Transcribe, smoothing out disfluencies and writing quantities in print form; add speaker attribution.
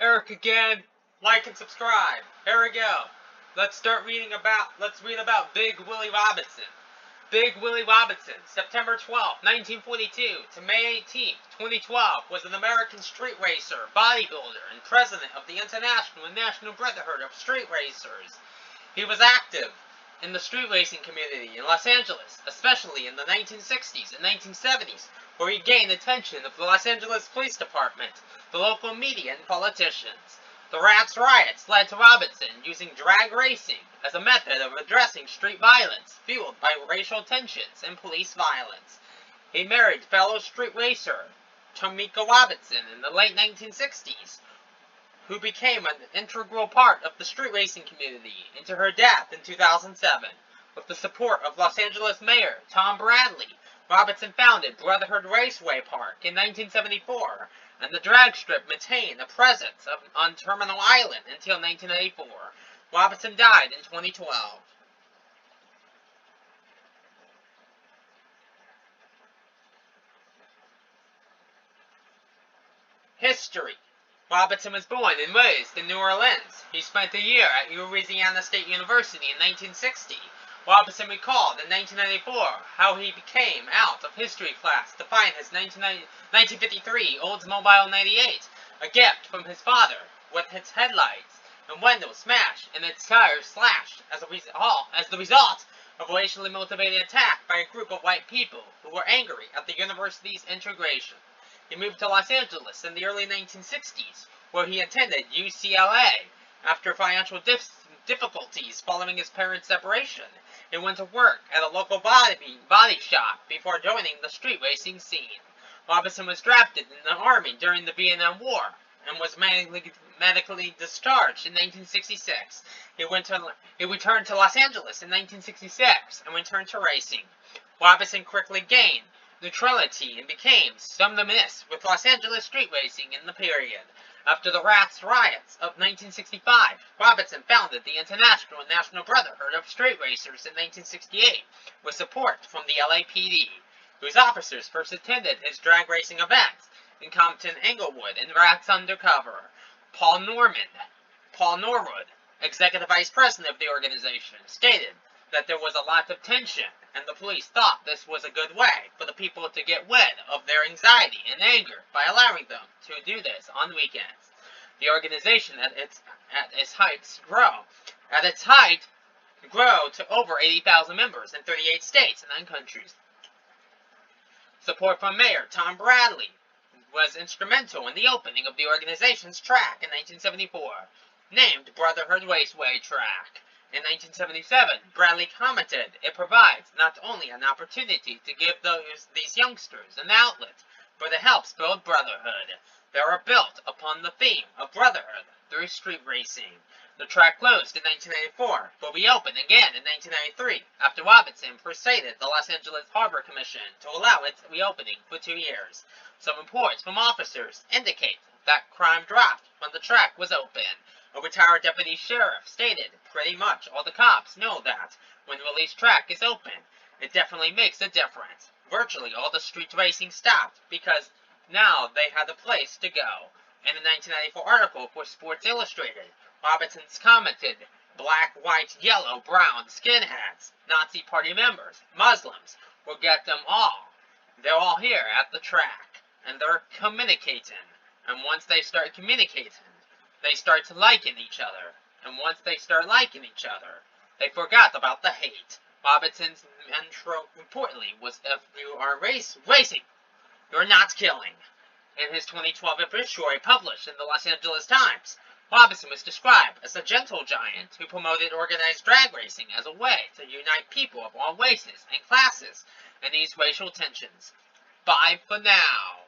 Speaker 1: Eric again. Like and subscribe. Here we go. Let's read about Big Willie Robinson. Big Willie Robinson, September 12, 1942 to May 18, 2012, was an American street racer, bodybuilder, and president of the International and National Brotherhood of Street Racers. He was active in the street racing community in Los Angeles, especially in the 1960s and 1970s, where he gained attention of the Los Angeles Police Department, the local media, and politicians. The riots led to Robinson using drag racing as a method of addressing street violence fueled by racial tensions and police violence. He married fellow street racer Tomiko Robinson in the late 1960s, who became an integral part of the street racing community until her death in 2007. With the support of Los Angeles Mayor Tom Bradley, Robinson founded Brotherhood Raceway Park in 1974, and the drag strip maintained a presence on Terminal Island until 1994. Robinson died in 2012. History. Robinson was born and raised in New Orleans. He spent a year at Louisiana State University in 1960. Robinson recalled in 1994 how he came out of history class to find his 1953 Oldsmobile 98, a gift from his father, with its headlights and windows smashed and its tires slashed as the result of a racially motivated attack by a group of white people who were angry at the university's integration. He moved to Los Angeles in the early 1960s, where he attended UCLA. After financial difficulties following his parents' separation, he went to work at a local body shop before joining the street racing scene. Robinson was drafted in the Army during the Vietnam War and was medically discharged in 1966. He returned to Los Angeles in 1966 and returned to racing. Robinson quickly gained neutrality and became synonymous with Los Angeles street racing in the period. After the riots of 1965, Robinson founded the International and National Brotherhood of Street Racers in 1968 with support from the LAPD, whose officers first attended his drag racing events in Compton, Inglewood, and Rats Undercover. Paul Norwood, executive vice president of the organization, stated that there was a lot of tension, and the police thought this was a good way for the people to get rid of their anxiety and anger by allowing them to do this on weekends. The organization at its height grew to over 80,000 members in 38 states and 9 countries. Support from Mayor Tom Bradley was instrumental in the opening of the organization's track in 1974, named Brotherhood Raceway Track. In 1977, Bradley commented, "It provides not only an opportunity to give these youngsters an outlet, but it helps build brotherhood. They are built upon the theme of brotherhood through street racing." The track closed in 1994, but reopened again in 1993 after Robinson persuaded the Los Angeles Harbor Commission to allow its reopening for 2 years. Some reports from officers indicate that crime dropped when the track was open. A retired deputy sheriff stated, "Pretty much all the cops know that when Willie's track is open, it definitely makes a difference. Virtually all the street racing stopped because now they had a place to go." In a 1994 article for Sports Illustrated, Robinson's commented, "Black, white, yellow, brown, skinheads, Nazi party members, Muslims, we'll get them all. They're all here at the track, and they're communicating. And once they start communicating, they start liking each other. And once they start liking each other, they forgot about the hate." Robinson's mantra reportedly was, "If you are racing, you're not killing." In his 2012 obituary published in the Los Angeles Times, Robinson was described as a gentle giant who promoted organized drag racing as a way to unite people of all races and classes and ease racial tensions. Bye for now.